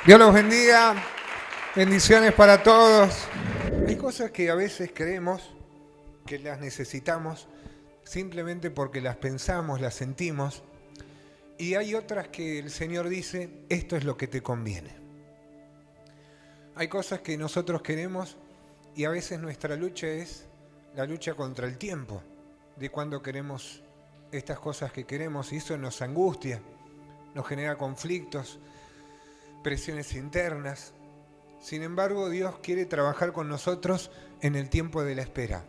Dios los bendiga. Bendiciones para todos. Hay cosas que a veces creemos que las necesitamos simplemente porque las pensamos, las sentimos. Y hay otras que el Señor dice, esto es lo que te conviene. Hay cosas que nosotros queremos y a veces nuestra lucha es la lucha contra el tiempo, de cuando queremos estas cosas que queremos, y eso nos angustia, nos genera conflictos, presiones internas. Sin embargo, Dios quiere trabajar con nosotros en el tiempo de la espera,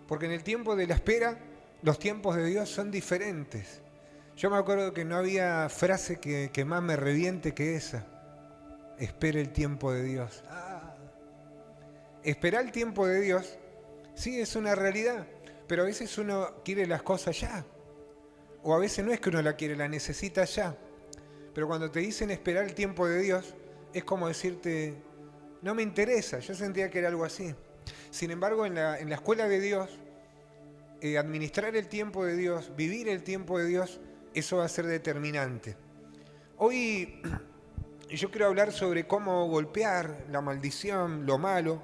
porque en el tiempo de la espera los tiempos de Dios son diferentes. Yo me acuerdo que no había frase que más me reviente que esa: espera el tiempo de Dios. Esperar el tiempo de Dios sí es una realidad, pero a veces uno quiere las cosas ya, o a veces no es que uno la quiere, la necesita ya. Pero cuando te dicen esperar el tiempo de Dios, es como decirte, no me interesa. Yo sentía que era algo así. Sin embargo, en la escuela de Dios, administrar el tiempo de Dios, vivir el tiempo de Dios, eso va a ser determinante. Hoy yo quiero hablar sobre cómo golpear la maldición, lo malo,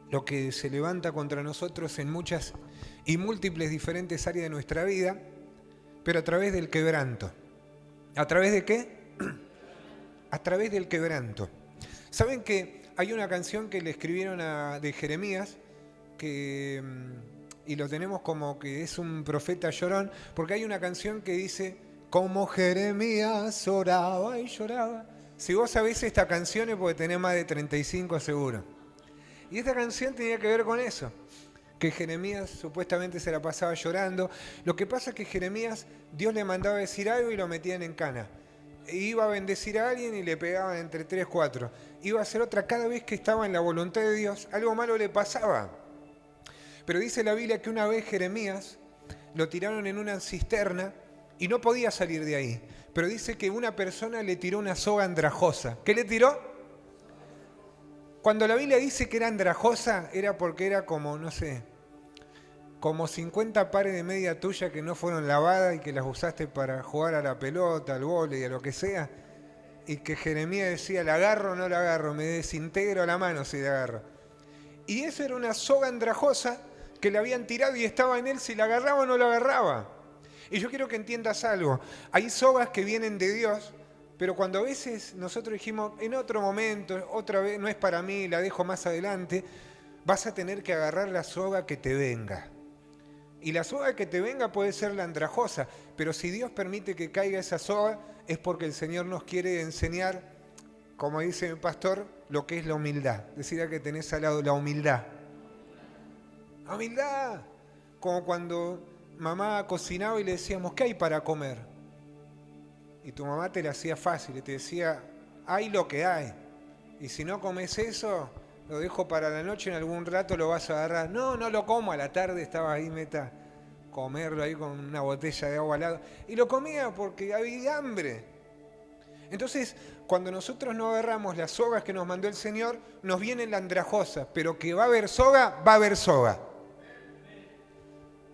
lo que se levanta contra nosotros en muchas y múltiples diferentes áreas de nuestra vida, pero a través del quebranto. ¿A través de qué? A través del quebranto. ¿Saben que hay una canción que le escribieron de Jeremías, y lo tenemos como que es un profeta llorón, porque hay una canción que dice, como Jeremías oraba y lloraba? Si vos sabés esta canción es porque tenés más de 35 seguro. Y esta canción tenía que ver con eso, que Jeremías supuestamente se la pasaba llorando. Lo que pasa es que Jeremías, Dios le mandaba decir algo y lo metían en cana. Iba a bendecir a alguien y le pegaban entre 3, 4. Iba a hacer otra cada vez que estaba en la voluntad de Dios, algo malo le pasaba. Pero dice la Biblia que una vez Jeremías lo tiraron en una cisterna y no podía salir de ahí. Pero dice que una persona le tiró una soga andrajosa. ¿Qué le tiró? Cuando la Biblia dice que era andrajosa, era porque era como, no sé, como 50 pares de media tuya que no fueron lavadas y que las usaste para jugar a la pelota, al vóley, a lo que sea, y que Jeremías decía, ¿la agarro o no la agarro? Me desintegro la mano si la agarro. Y eso era una soga andrajosa que le habían tirado y estaba en él si la agarraba o no la agarraba. Y yo quiero que entiendas algo. Hay sogas que vienen de Dios, pero cuando a veces nosotros dijimos, en otro momento, otra vez, no es para mí, la dejo más adelante, vas a tener que agarrar la soga que te venga. Y la soga que te venga puede ser la andrajosa, pero si Dios permite que caiga esa soga, es porque el Señor nos quiere enseñar, como dice mi pastor, lo que es la humildad. Decir que tenés al lado la humildad. La humildad. Como cuando mamá cocinaba y le decíamos, ¿qué hay para comer? Y tu mamá te la hacía fácil y te decía, hay lo que hay. Y si no comes eso, lo dejo para la noche, en algún rato lo vas a agarrar. No, no lo como, a la tarde estaba ahí, comerlo ahí con una botella de agua al lado. Y lo comía porque había hambre. Entonces, cuando nosotros no agarramos las sogas que nos mandó el Señor, nos viene la andrajosa, pero que va a haber soga, va a haber soga.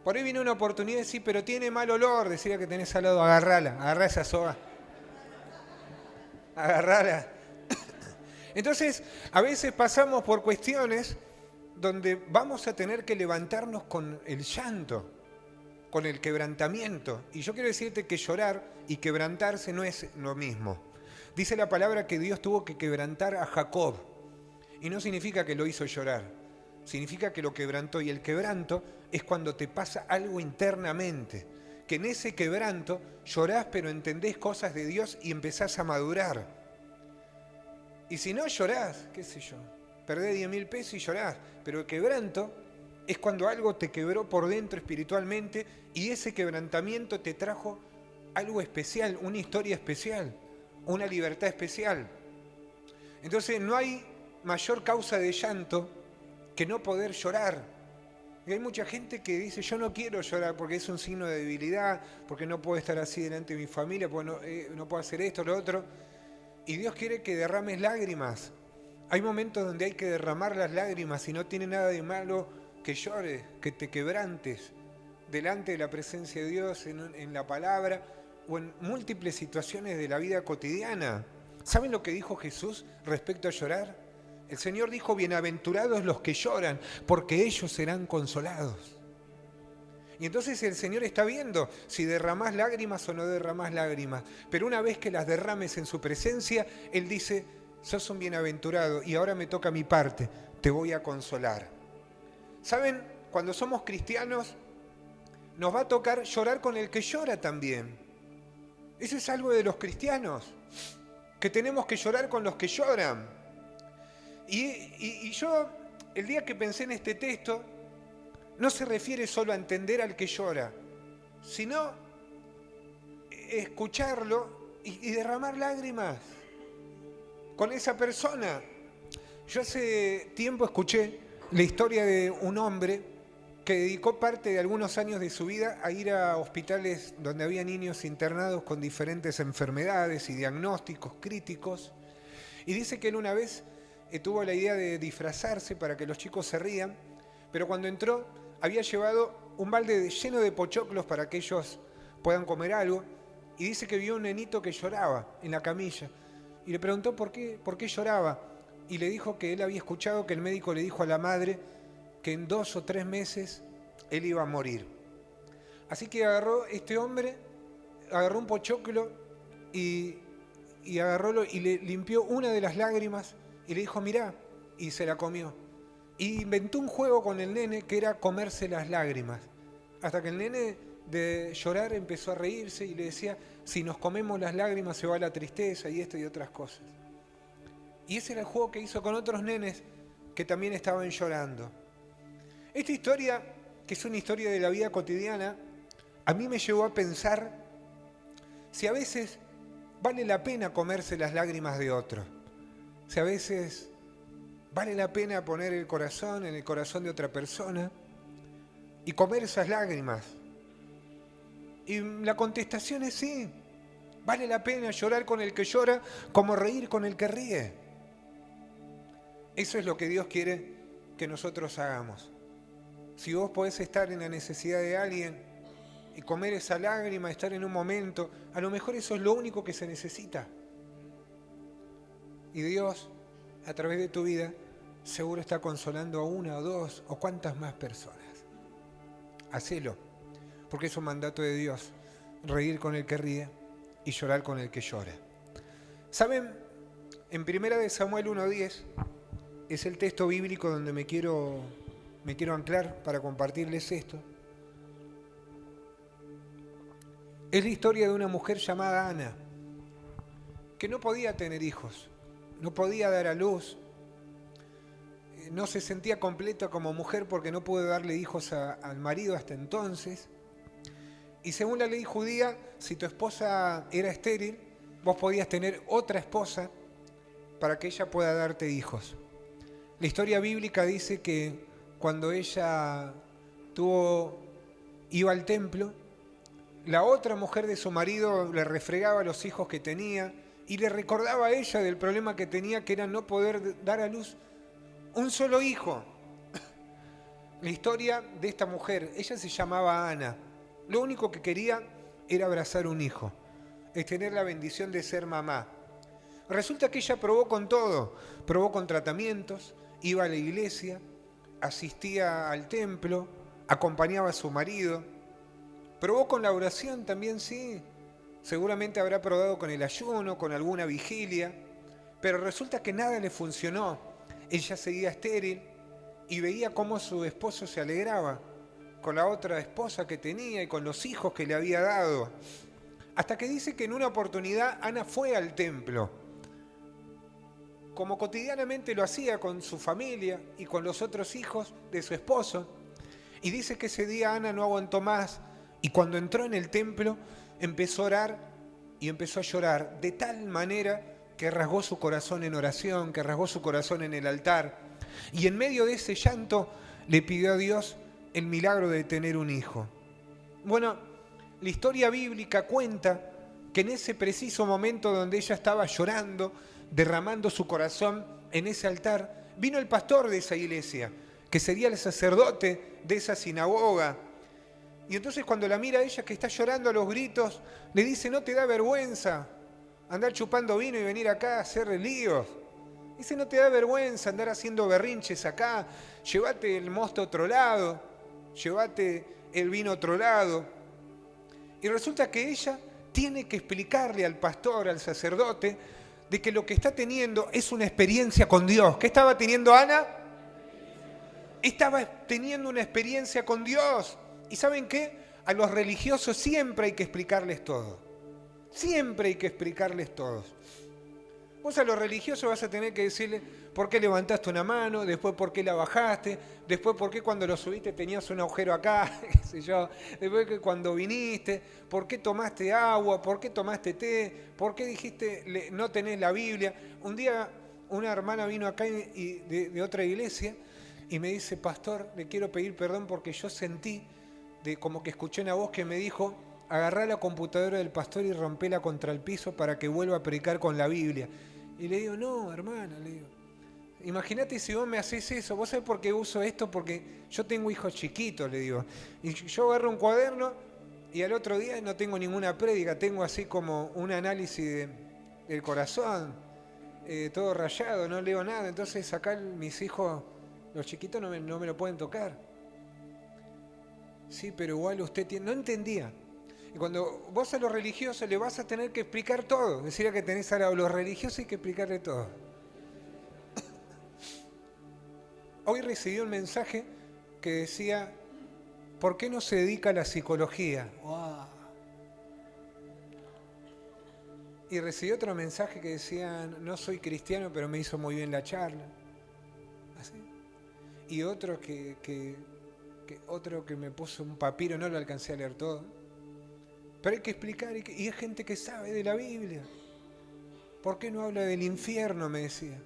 Por ahí viene una oportunidad de decir, pero tiene mal olor, decía que tenés al lado, agarrá esa soga. Agarrala. Entonces, a veces pasamos por cuestiones donde vamos a tener que levantarnos con el llanto, con el quebrantamiento. Y yo quiero decirte que llorar y quebrantarse no es lo mismo. Dice la palabra que Dios tuvo que quebrantar a Jacob. Y no significa que lo hizo llorar. Significa que lo quebrantó. Y el quebranto es cuando te pasa algo internamente. Que en ese quebranto llorás pero entendés cosas de Dios y empezás a madurar. Y si no llorás, qué sé yo, perdés 10.000 pesos y llorás. Pero el quebranto es cuando algo te quebró por dentro espiritualmente y ese quebrantamiento te trajo algo especial, una historia especial, una libertad especial. Entonces no hay mayor causa de llanto que no poder llorar. Y hay mucha gente que dice, yo no quiero llorar porque es un signo de debilidad, porque no puedo estar así delante de mi familia, porque no puedo hacer esto, lo otro. Y Dios quiere que derrames lágrimas. Hay momentos donde hay que derramar las lágrimas y no tiene nada de malo que llores, que te quebrantes delante de la presencia de Dios en la palabra, o en múltiples situaciones de la vida cotidiana. ¿Saben lo que dijo Jesús respecto a llorar? El Señor dijo, bienaventurados los que lloran, porque ellos serán consolados. Y entonces el Señor está viendo si derramás lágrimas o no derramás lágrimas. Pero una vez que las derrames en su presencia, Él dice, sos un bienaventurado y ahora me toca mi parte, te voy a consolar. ¿Saben? Cuando somos cristianos, nos va a tocar llorar con el que llora también. Eso es algo de los cristianos, que tenemos que llorar con los que lloran. Y yo, el día que pensé en este texto, no se refiere solo a entender al que llora, sino escucharlo y derramar lágrimas con esa persona. Yo hace tiempo escuché la historia de un hombre que dedicó parte de algunos años de su vida a ir a hospitales donde había niños internados con diferentes enfermedades y diagnósticos críticos. Y dice que él una vez tuvo la idea de disfrazarse para que los chicos se rían, pero cuando entró había llevado un balde lleno de pochoclos para que ellos puedan comer algo, y dice que vio un nenito que lloraba en la camilla, y le preguntó por qué lloraba, y le dijo que él había escuchado que el médico le dijo a la madre que en 2 o 3 meses él iba a morir. Así que agarró este hombre, agarró un pochoclo y agarrólo y le limpió una de las lágrimas y le dijo, mirá, y se la comió. Y inventó un juego con el nene que era comerse las lágrimas. Hasta que el nene de llorar empezó a reírse y le decía, si nos comemos las lágrimas se va la tristeza y esto y otras cosas. Y ese era el juego que hizo con otros nenes que también estaban llorando. Esta historia, que es una historia de la vida cotidiana, a mí me llevó a pensar si a veces vale la pena comerse las lágrimas de otros. Si a veces vale la pena poner el corazón en el corazón de otra persona y comer esas lágrimas. Y la contestación es sí. Vale la pena llorar con el que llora como reír con el que ríe. Eso es lo que Dios quiere que nosotros hagamos. Si vos podés estar en la necesidad de alguien y comer esa lágrima, estar en un momento, a lo mejor eso es lo único que se necesita. Y Dios, a través de tu vida, seguro está consolando a 1 o 2 o cuantas más personas. Hacelo, porque es un mandato de Dios, reír con el que ríe y llorar con el que llora. ¿Saben? En 1 Samuel 1:10 es el texto bíblico donde me quiero anclar para compartirles esto. Es la historia de una mujer llamada Ana, que no podía tener hijos, no podía dar a luz, no se sentía completa como mujer porque no pudo darle hijos al marido hasta entonces. Y según la ley judía, si tu esposa era estéril, vos podías tener otra esposa para que ella pueda darte hijos. La historia bíblica dice que cuando ella iba al templo, la otra mujer de su marido le refregaba los hijos que tenía y le recordaba a ella del problema que tenía, que era no poder dar a luz un solo hijo. La historia de esta mujer, ella se llamaba Ana. Lo único que quería era abrazar un hijo, es tener la bendición de ser mamá. Resulta que ella probó con todo, probó con tratamientos, iba a la iglesia, asistía al templo, acompañaba a su marido, probó con la oración también, sí, seguramente habrá probado con el ayuno, con alguna vigilia, pero resulta que nada le funcionó. Ella seguía estéril y veía cómo su esposo se alegraba con la otra esposa que tenía y con los hijos que le había dado. Hasta que dice que en una oportunidad Ana fue al templo, como cotidianamente lo hacía con su familia y con los otros hijos de su esposo. Y dice que ese día Ana no aguantó más y cuando entró en el templo empezó a orar y empezó a llorar de tal manera que rasgó su corazón en oración, que rasgó su corazón en el altar. Y en medio de ese llanto le pidió a Dios el milagro de tener un hijo. Bueno, la historia bíblica cuenta que en ese preciso momento donde ella estaba llorando, derramando su corazón en ese altar, vino el pastor de esa iglesia, que sería el sacerdote de esa sinagoga, Y entonces cuando la mira a ella que está llorando a los gritos, le dice, ¿no te da vergüenza andar chupando vino y venir acá a hacer líos? Dice, ¿no te da vergüenza andar haciendo berrinches acá? Llévate el mosto a otro lado, llévate el vino a otro lado. Y resulta que ella tiene que explicarle al pastor, al sacerdote, de que lo que está teniendo es una experiencia con Dios. ¿Qué estaba teniendo Ana? Estaba teniendo una experiencia con Dios. ¿Y saben qué? A los religiosos siempre hay que explicarles todo. Siempre hay que explicarles todo. Vos a los religiosos vas a tener que decirle por qué levantaste una mano, después por qué la bajaste, después por qué cuando lo subiste tenías un agujero acá, qué sé yo, después que cuando viniste, por qué tomaste agua, por qué tomaste té, por qué dijiste no tenés la Biblia. Un día una hermana vino acá de otra iglesia y me dice, pastor, le quiero pedir perdón porque yo sentí, como que escuché una voz que me dijo, agarrá la computadora del pastor y rompela contra el piso para que vuelva a predicar con la Biblia. Y le digo, no, hermana, le digo, imagínate si vos me haces eso, vos sabés por qué uso esto, porque yo tengo hijos chiquitos, le digo, y yo agarro un cuaderno y al otro día no tengo ninguna prédica, tengo así como un análisis del corazón, todo rayado, no leo nada, entonces acá mis hijos, los chiquitos no me lo pueden tocar. Sí, pero igual usted tiene... No entendía. Y cuando vos a los religiosos le vas a tener que explicar todo. Decir que tenés a los religiosos hay que explicarle todo. Hoy recibí un mensaje que decía, ¿por qué no se dedica a la psicología? ¡Wow! Y recibí otro mensaje que decía, no soy cristiano, pero me hizo muy bien la charla. ¿Así? Y otro otro que me puso un papiro, no lo alcancé a leer todo. Pero hay que explicar, y hay gente que sabe de la Biblia. ¿Por qué no habla del infierno? Me decía.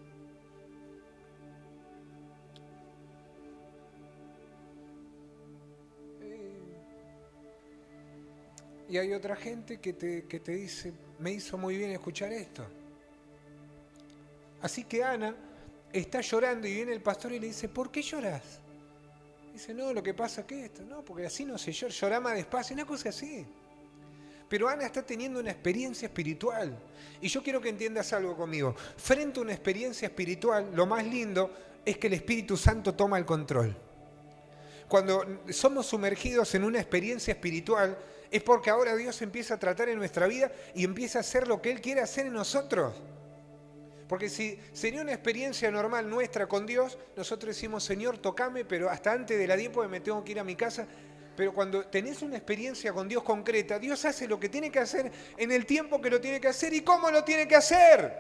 Y hay otra gente que te dice, me hizo muy bien escuchar esto. Así que Ana está llorando y viene el pastor y le dice, ¿por qué lloras? Dice, no, lo que pasa es que esto, no, porque así no se llora, llorá más despacio, una cosa así. Pero Ana está teniendo una experiencia espiritual. Y yo quiero que entiendas algo conmigo. Frente a una experiencia espiritual, lo más lindo es que el Espíritu Santo toma el control. Cuando somos sumergidos en una experiencia espiritual, es porque ahora Dios empieza a tratar en nuestra vida y empieza a hacer lo que Él quiere hacer en nosotros. Porque si sería una experiencia normal nuestra con Dios, nosotros decimos, Señor, tocame, pero hasta antes de la 10 porque me tengo que ir a mi casa. Pero cuando tenés una experiencia con Dios concreta, Dios hace lo que tiene que hacer en el tiempo que lo tiene que hacer y cómo lo tiene que hacer.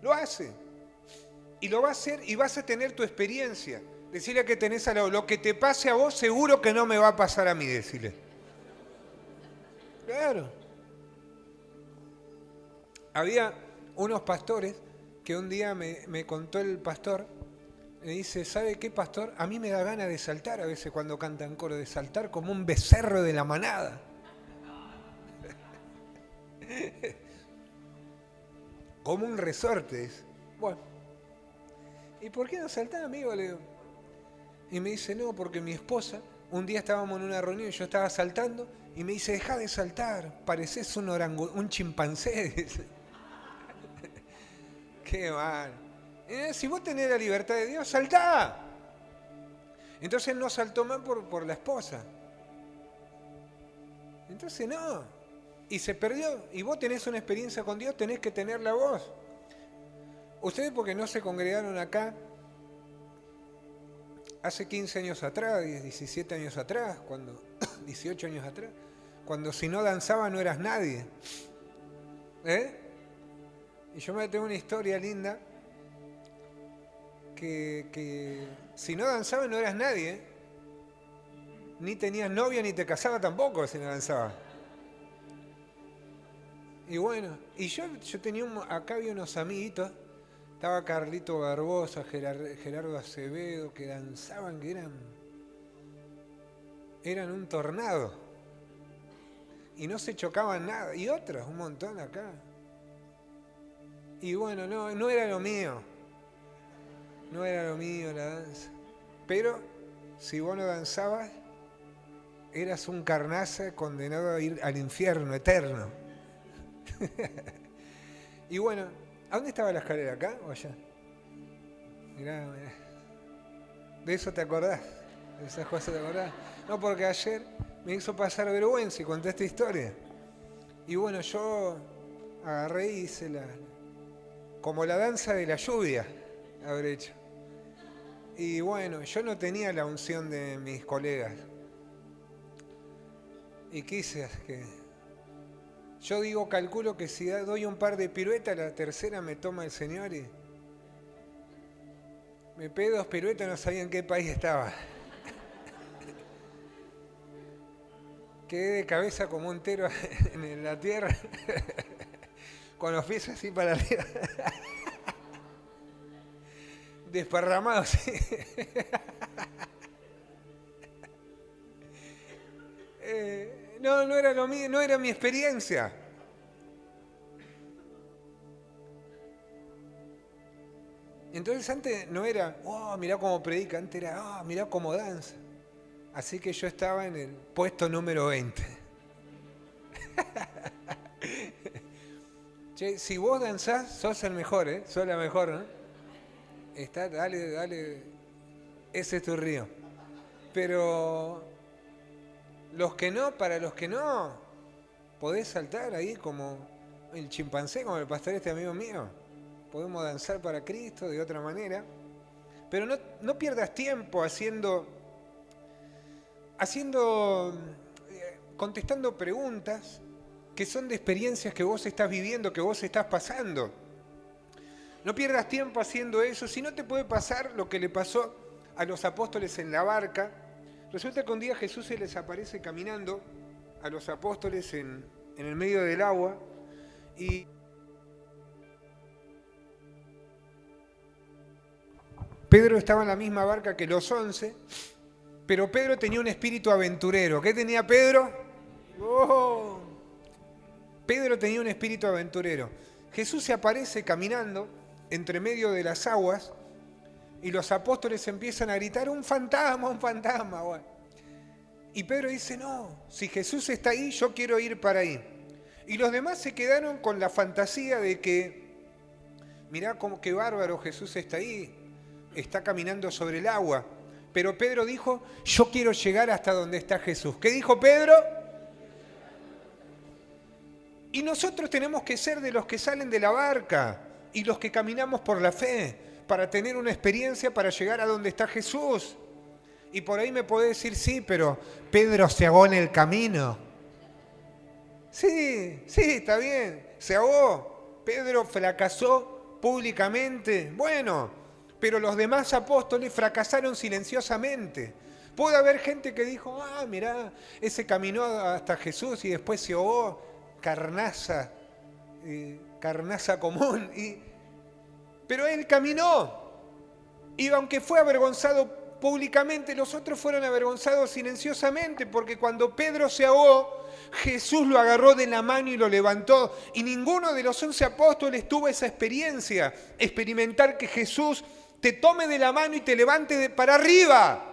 Lo hace. Y lo va a hacer y vas a tener tu experiencia. Decirle a que tenés al lado, lo que te pase a vos seguro que no me va a pasar a mí, decirle. Claro. Había unos pastores que un día me contó el pastor, me dice, ¿sabe qué, pastor? A mí me da ganas de saltar a veces cuando cantan coro, de saltar como un becerro de la manada. Como un resorte. Bueno, ¿y por qué no saltás, amigo? Le digo. Y me dice, no, porque mi esposa, un día estábamos en una reunión y yo estaba saltando, y me dice, deja de saltar, pareces un chimpancé. Dice. Qué mal. Si vos tenés la libertad de Dios, saltá. Entonces no saltó más por la esposa. Entonces no. Y se perdió. Y vos tenés una experiencia con Dios, tenés que tenerla vos. Ustedes porque no se congregaron acá hace 15 años atrás, 17 años atrás, 18 años atrás, cuando si no danzaba no eras nadie. Y yo me tengo una historia linda que si no danzaba no eras nadie, ni tenías novia ni te casaba tampoco si no danzaba. Y bueno, y yo tenía acá había unos amiguitos, estaba Carlito Barbosa, Gerardo Acevedo, que danzaban, que eran un tornado. Y no se chocaban nada, y otros, un montón acá. Y bueno, no era lo mío. No era lo mío la danza. Pero si vos no danzabas, eras un carnaza condenado a ir al infierno eterno. Y bueno, ¿a dónde estaba la escalera? ¿Acá o allá? Mirá, mirá. ¿De eso te acordás? ¿De esas cosas te acordás? No, porque ayer me hizo pasar vergüenza y conté esta historia. Y bueno, yo agarré y hice como la danza de la lluvia, habré hecho. Y bueno, yo no tenía la unción de mis colegas. Y quise que... Yo digo, calculo que si doy un par de piruetas, la tercera me toma el Señor y... Me pegué 2 piruetas, no sabía en qué país estaba. Quedé de cabeza como un tero en la tierra, con los pies así para arriba. Desparramados, ¿sí? No era lo mío, no era mi experiencia. Entonces antes no era, oh, mirá cómo predica, antes era, oh, mirá cómo danza. Así que yo estaba en el puesto número 20. Che, si vos danzás, sos el mejor, ¿eh? Sos la mejor, ¿no? Dale, ese es tu río. Pero para los que no, podés saltar ahí como el chimpancé, como el pastor amigo mío. Podemos danzar para Cristo de otra manera. Pero no pierdas tiempo contestando preguntas que son de experiencias que vos estás viviendo, que vos estás pasando. No pierdas tiempo haciendo eso, si no te puede pasar lo que le pasó a los apóstoles en la barca. Resulta que un día Jesús se les aparece caminando a los apóstoles en el medio del agua y Pedro estaba en la misma barca que los 11, pero Pedro tenía un espíritu aventurero. ¿Qué tenía Pedro? ¡Oh! Pedro tenía un espíritu aventurero. Jesús se aparece caminando entre medio de las aguas y los apóstoles empiezan a gritar, ¡un fantasma, un fantasma! Bueno. Y Pedro dice, no, si Jesús está ahí, yo quiero ir para ahí. Y los demás se quedaron con la fantasía de que, mirá qué bárbaro, Jesús está ahí, está caminando sobre el agua. Pero Pedro dijo, yo quiero llegar hasta donde está Jesús. ¿Qué dijo Pedro? Y nosotros tenemos que ser de los que salen de la barca y los que caminamos por la fe para tener una experiencia para llegar a donde está Jesús. Y por ahí me podés decir, sí, pero Pedro se ahogó en el camino. Sí, está bien, se ahogó. Pedro fracasó públicamente. Bueno, pero los demás apóstoles fracasaron silenciosamente. Puede haber gente que dijo, mirá, ese caminó hasta Jesús y después se ahogó. Carnaza común. Pero él caminó. Y aunque fue avergonzado públicamente, los otros fueron avergonzados silenciosamente, porque cuando Pedro se ahogó, Jesús lo agarró de la mano y lo levantó. Y ninguno de los 11 apóstoles tuvo esa experiencia, experimentar que Jesús te tome de la mano y te levante para arriba.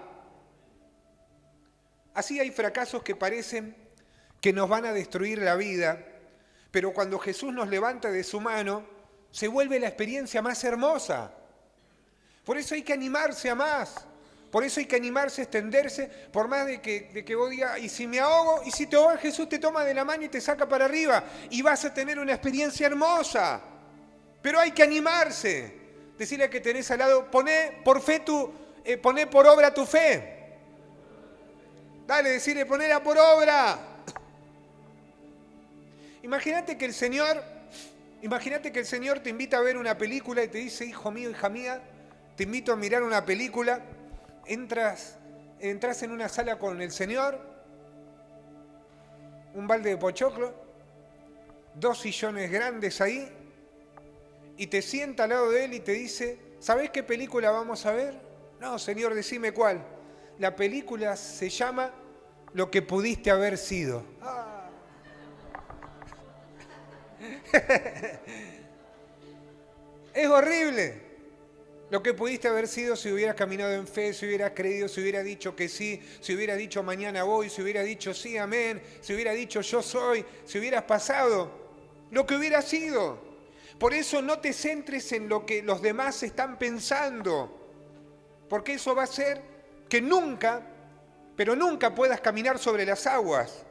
Así hay fracasos que parecen que nos van a destruir la vida, pero cuando Jesús nos levanta de su mano, se vuelve la experiencia más hermosa. Por eso hay que animarse a más, por eso hay que animarse a extenderse, por más de que vos digas, y si me ahogo, y si te ahogas, Jesús te toma de la mano y te saca para arriba, y vas a tener una experiencia hermosa. Pero hay que animarse, decirle que tenés al lado, poné por obra tu fe. Dale, decirle, ponela por obra. Imagínate que el Señor te invita a ver una película y te dice, hijo mío, hija mía, te invito a mirar una película, entras en una sala con el Señor, un balde de pochoclo, 2 sillones grandes ahí, y te sienta al lado de él y te dice, ¿sabés qué película vamos a ver? No, Señor, decime cuál. La película se llama Lo que pudiste haber sido. Es horrible. Lo que pudiste haber sido si hubieras caminado en fe, si hubieras creído, si hubieras dicho que sí, si hubieras dicho mañana voy, si hubieras dicho sí, amén, si hubieras dicho yo soy, si hubieras pasado, lo que hubiera sido. Por eso no te centres en lo que los demás están pensando, porque eso va a hacer que nunca, pero nunca puedas caminar sobre las aguas.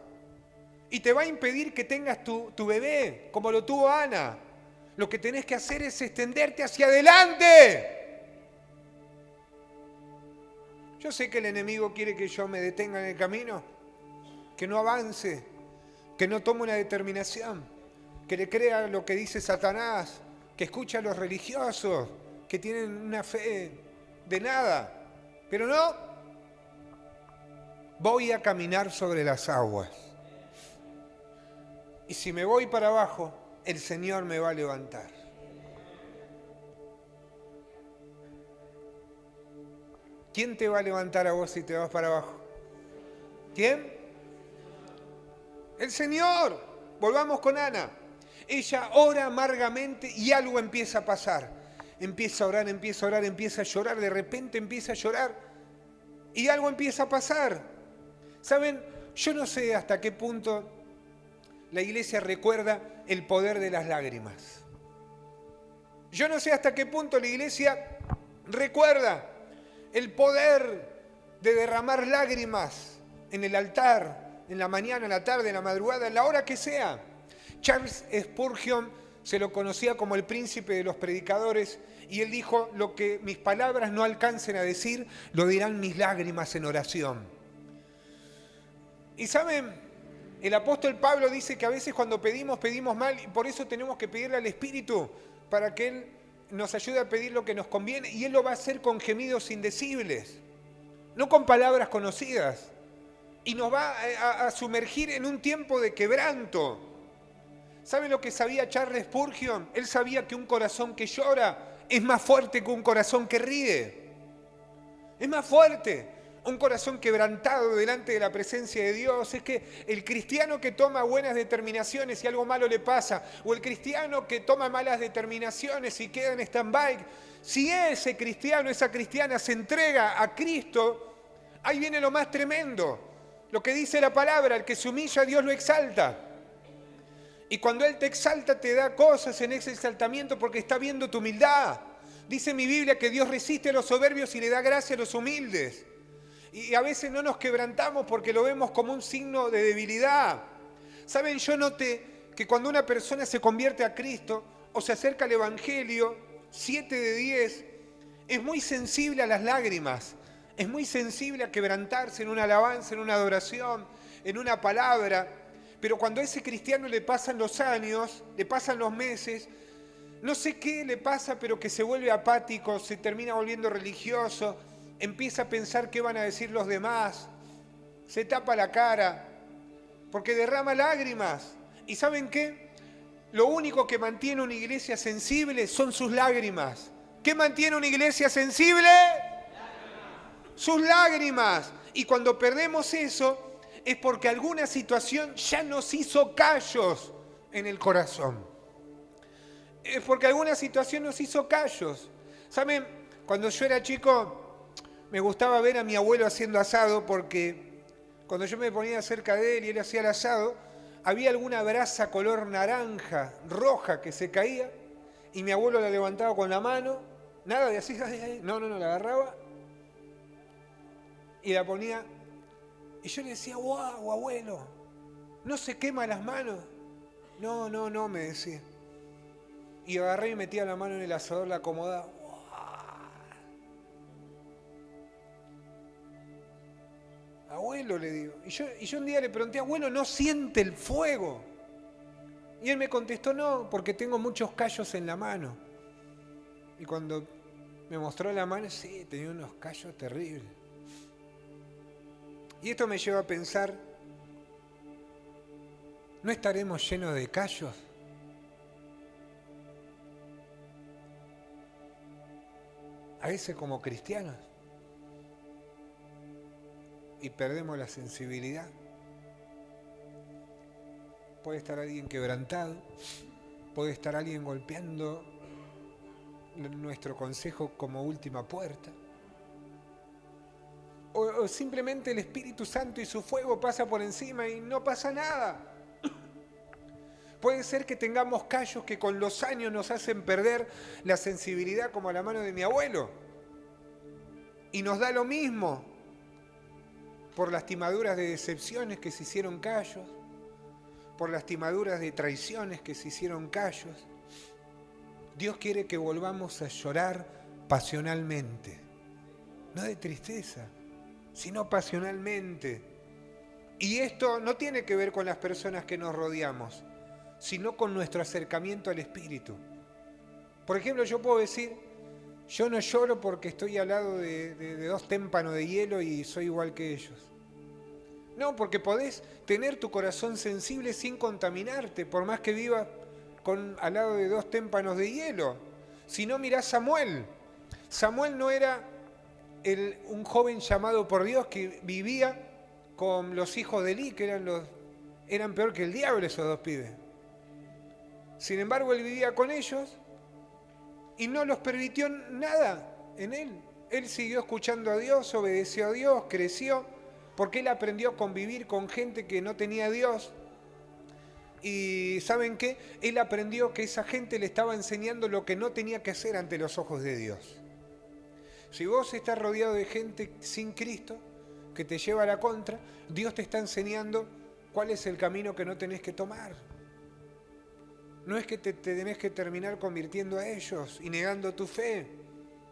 Y te va a impedir que tengas tu bebé, como lo tuvo Ana. Lo que tenés que hacer es extenderte hacia adelante. Yo sé que el enemigo quiere que yo me detenga en el camino, que no avance, que no tome una determinación, que le crea lo que dice Satanás, que escuche a los religiosos, que tienen una fe de nada. Pero no, voy a caminar sobre las aguas. Y si me voy para abajo, el Señor me va a levantar. ¿Quién te va a levantar a vos si te vas para abajo? ¿Quién? El Señor. Volvamos con Ana. Ella ora amargamente y algo empieza a pasar. Empieza a orar, empieza a orar, empieza a llorar. De repente empieza a llorar y algo empieza a pasar. ¿Saben? Yo no sé hasta qué punto la iglesia recuerda el poder de las lágrimas. Yo no sé hasta qué punto la iglesia recuerda el poder de derramar lágrimas en el altar, en la mañana, en la tarde, en la madrugada, en la hora que sea. Charles Spurgeon se lo conocía como el príncipe de los predicadores y él dijo, lo que mis palabras no alcancen a decir, lo dirán mis lágrimas en oración. Y saben, el apóstol Pablo dice que a veces cuando pedimos mal y por eso tenemos que pedirle al Espíritu para que Él nos ayude a pedir lo que nos conviene y Él lo va a hacer con gemidos indecibles, no con palabras conocidas. Y nos va a sumergir en un tiempo de quebranto. ¿Saben lo que sabía Charles Spurgeon? Él sabía que un corazón que llora es más fuerte que un corazón que ríe. Es más fuerte. Un corazón quebrantado delante de la presencia de Dios. Es que el cristiano que toma buenas determinaciones y algo malo le pasa, o el cristiano que toma malas determinaciones y queda en stand-by, si ese cristiano, esa cristiana se entrega a Cristo, ahí viene lo más tremendo. Lo que dice la palabra, el que se humilla, Dios lo exalta. Y cuando Él te exalta, te da cosas en ese exaltamiento porque está viendo tu humildad. Dice mi Biblia que Dios resiste a los soberbios y le da gracia a los humildes. Y a veces no nos quebrantamos porque lo vemos como un signo de debilidad. ¿Saben? Yo noté que cuando una persona se convierte a Cristo o se acerca al Evangelio, 7 de 10, es muy sensible a las lágrimas, es muy sensible a quebrantarse en una alabanza, en una adoración, en una palabra. Pero cuando a ese cristiano le pasan los años, le pasan los meses, no sé qué le pasa, pero que se vuelve apático, se termina volviendo religioso, empieza a pensar qué van a decir los demás, se tapa la cara, porque derrama lágrimas. ¿Y saben qué? Lo único que mantiene una iglesia sensible son sus lágrimas. ¿Qué mantiene una iglesia sensible? Sus lágrimas. Y cuando perdemos eso, es porque alguna situación ya nos hizo callos en el corazón. Es porque alguna situación nos hizo callos. ¿Saben? Cuando yo era chico, me gustaba ver a mi abuelo haciendo asado porque cuando yo me ponía cerca de él y él hacía el asado, había alguna brasa color naranja, roja que se caía y mi abuelo la levantaba con la mano, nada de así, no, la agarraba y la ponía. Y yo le decía, wow, abuelo, ¿no se quema las manos? No, me decía. Y agarré y metía la mano en el asador, la acomodaba. Abuelo, le digo. Y yo un día le pregunté, abuelo, ¿no siente el fuego? Y él me contestó, no, porque tengo muchos callos en la mano. Y cuando me mostró la mano, sí, tenía unos callos terribles. Y esto me lleva a pensar, ¿no estaremos llenos de callos? A veces como cristianos. Y perdemos la sensibilidad. Puede estar alguien quebrantado, puede estar alguien golpeando nuestro consejo como última puerta. O simplemente el Espíritu Santo y su fuego pasa por encima y no pasa nada. Puede ser que tengamos callos que con los años nos hacen perder la sensibilidad como a la mano de mi abuelo. Y nos da lo mismo por lastimaduras de decepciones que se hicieron callos, por lastimaduras de traiciones que se hicieron callos. Dios quiere que volvamos a llorar pasionalmente, no de tristeza, sino pasionalmente. Y esto no tiene que ver con las personas que nos rodeamos, sino con nuestro acercamiento al Espíritu. Por ejemplo, yo puedo decir, yo no lloro porque estoy al lado de dos témpanos de hielo y soy igual que ellos. No, porque podés tener tu corazón sensible sin contaminarte, por más que vivas al lado de dos témpanos de hielo. Si no, mirá Samuel. Samuel no era un joven llamado por Dios que vivía con los hijos de Elí, que eran peor que el diablo esos dos pibes. Sin embargo, él vivía con ellos y no los permitió nada en él. Él siguió escuchando a Dios, obedeció a Dios, creció, porque él aprendió a convivir con gente que no tenía a Dios. Y ¿saben qué? Él aprendió que esa gente le estaba enseñando lo que no tenía que hacer ante los ojos de Dios. Si vos estás rodeado de gente sin Cristo, que te lleva a la contra, Dios te está enseñando cuál es el camino que no tenés que tomar. No es que te tenés que terminar convirtiendo a ellos y negando tu fe.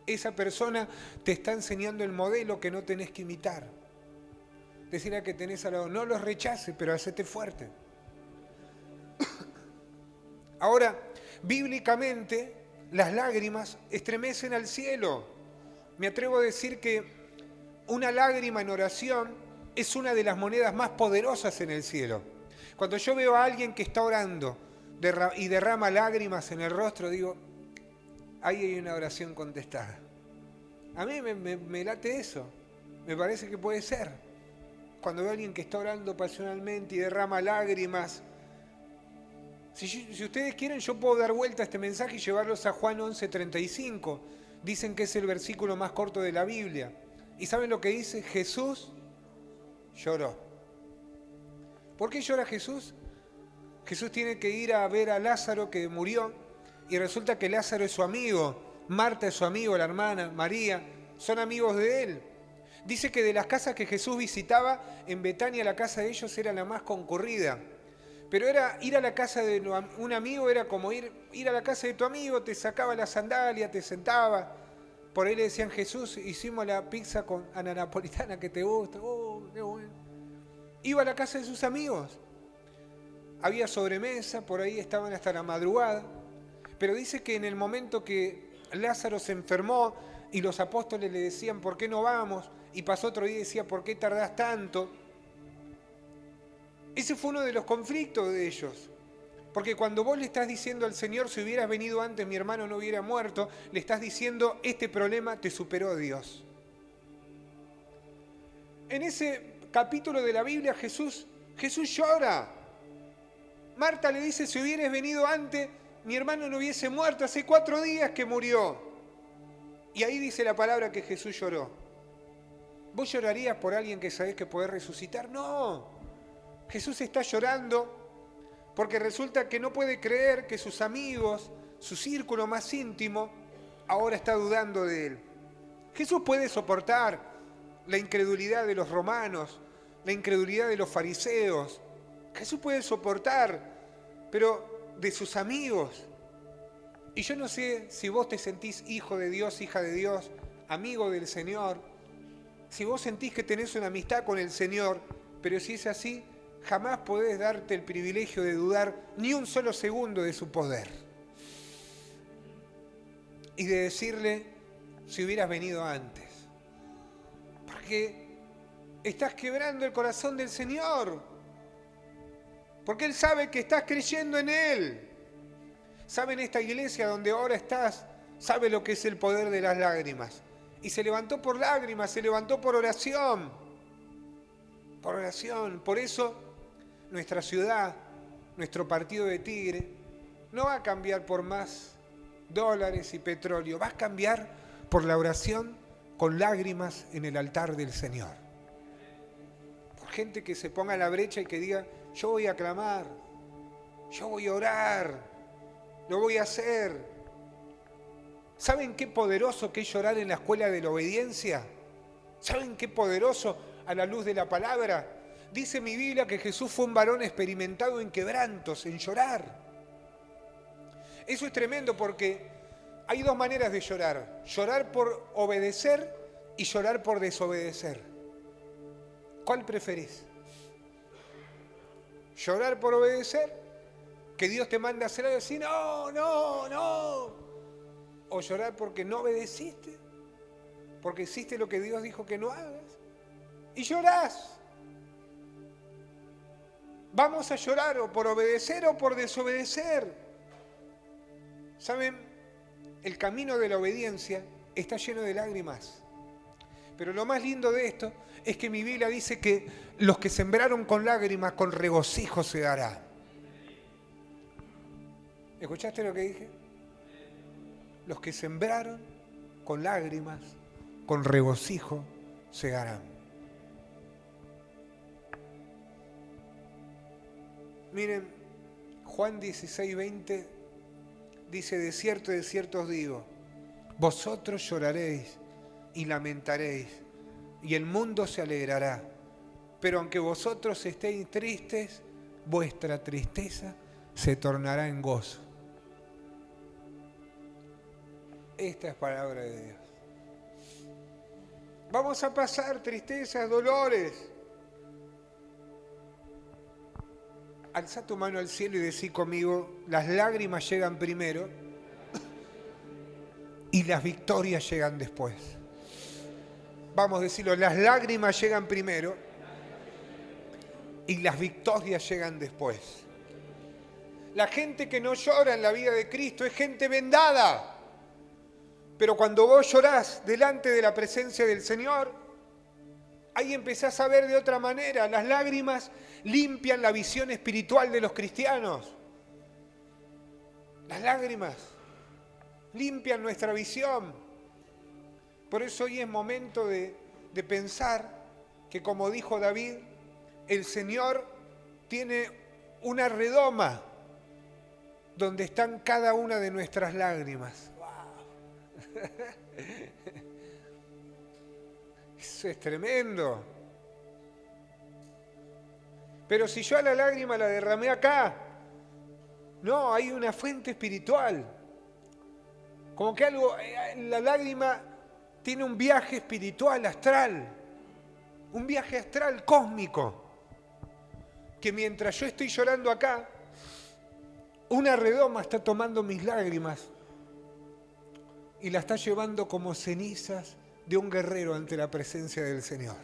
Esa persona te está enseñando el modelo que no tenés que imitar. Decirle a que tenés al lado, no los rechaces, pero hacete fuerte. Ahora, bíblicamente, las lágrimas estremecen al cielo. Me atrevo a decir que una lágrima en oración es una de las monedas más poderosas en el cielo. Cuando yo veo a alguien que está orando y derrama lágrimas en el rostro, digo, ahí hay una oración contestada. A mí me late eso, me parece que puede ser. Cuando veo a alguien que está orando pasionalmente y derrama lágrimas, si ustedes quieren, yo puedo dar vuelta a este mensaje y llevarlos a Juan 11:35. Dicen que es el versículo más corto de la Biblia. ¿Y saben lo que dice? Jesús lloró. ¿Por qué llora Jesús? Jesús tiene que ir a ver a Lázaro que murió y resulta que Lázaro es su amigo, Marta es su amigo, la hermana, María, son amigos de él. Dice que de las casas que Jesús visitaba, en Betania la casa de ellos era la más concurrida. Pero ir a la casa de un amigo era como ir a la casa de tu amigo, te sacaba la sandalia, te sentaba. Por ahí le decían, Jesús, hicimos la pizza con napolitana que te gusta. Oh, qué bueno. Iba a la casa de sus amigos. Había sobremesa, por ahí estaban hasta la madrugada. Pero dice que en el momento que Lázaro se enfermó y los apóstoles le decían, ¿por qué no vamos? Y pasó otro día y decía, ¿por qué tardás tanto? Ese fue uno de los conflictos de ellos. Porque cuando vos le estás diciendo al Señor, si hubieras venido antes mi hermano no hubiera muerto, le estás diciendo, este problema te superó Dios. En ese capítulo de la Biblia Jesús llora. Marta le dice, si hubieras venido antes, mi hermano no hubiese muerto, hace 4 días que murió. Y ahí dice la palabra que Jesús lloró. ¿Vos llorarías por alguien que sabés que podés resucitar? No. Jesús está llorando porque resulta que no puede creer que sus amigos, su círculo más íntimo, ahora está dudando de él. Jesús puede soportar la incredulidad de los romanos, la incredulidad de los fariseos. Jesús puede soportar, pero de sus amigos. Y yo no sé si vos te sentís hijo de Dios, hija de Dios, amigo del Señor, si vos sentís que tenés una amistad con el Señor, pero si es así, jamás podés darte el privilegio de dudar ni un solo segundo de su poder. Y de decirle, si hubieras venido antes. Porque estás quebrando el corazón del Señor. Porque Él sabe que estás creyendo en Él. Sabe en esta iglesia donde ahora estás, sabe lo que es el poder de las lágrimas. Y se levantó por lágrimas, se levantó por oración. Por oración. Por eso nuestra ciudad, nuestro partido de Tigre, no va a cambiar por más dólares y petróleo. Vas a cambiar por la oración con lágrimas en el altar del Señor. Por gente que se ponga a la brecha y que diga, yo voy a clamar, yo voy a orar, lo voy a hacer. ¿Saben qué poderoso que es llorar en la escuela de la obediencia? ¿Saben qué poderoso a la luz de la palabra? Dice mi Biblia que Jesús fue un varón experimentado en quebrantos, en llorar. Eso es tremendo porque hay dos maneras de llorar. Llorar por obedecer y llorar por desobedecer. ¿Cuál preferís? ¿Llorar por obedecer? Que Dios te manda a hacer algo y decir, no, no, no. O llorar porque no obedeciste, porque hiciste lo que Dios dijo que no hagas. Y llorás. Vamos a llorar o por obedecer o por desobedecer. ¿Saben? El camino de la obediencia está lleno de lágrimas. Pero lo más lindo de esto es que mi Biblia dice que los que sembraron con lágrimas, con regocijo se dará. ¿Escuchaste lo que dije? Los que sembraron con lágrimas, con regocijo se darán. Miren, Juan 16:20 dice, de cierto os digo, vosotros lloraréis y lamentaréis, y el mundo se alegrará. Pero aunque vosotros estéis tristes, vuestra tristeza se tornará en gozo. Esta es palabra de Dios. Vamos a pasar tristezas, dolores. Alza tu mano al cielo y decí conmigo, las lágrimas llegan primero y las victorias llegan después. Vamos a decirlo, las lágrimas llegan primero y las victorias llegan después. La gente que no llora en la vida de Cristo es gente vendada. Pero cuando vos llorás delante de la presencia del Señor, ahí empezás a ver de otra manera. Las lágrimas limpian la visión espiritual de los cristianos. Las lágrimas limpian nuestra visión. Por eso hoy es momento de pensar que, como dijo David, el Señor tiene una redoma donde están cada una de nuestras lágrimas. Eso es tremendo. Pero si yo a la lágrima la derramé acá, no, hay una fuente espiritual. Como que algo, la lágrima tiene un viaje espiritual, astral, un viaje astral cósmico, que mientras yo estoy llorando acá, una redoma está tomando mis lágrimas y la está llevando como cenizas de un guerrero ante la presencia del Señor.